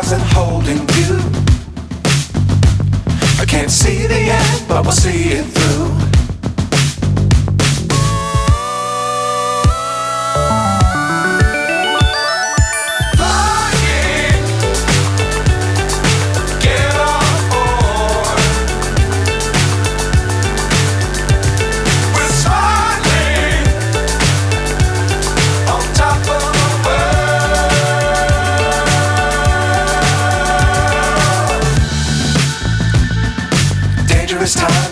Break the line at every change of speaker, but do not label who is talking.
stars and holding you. I can't see the end, but we'll see it through. Time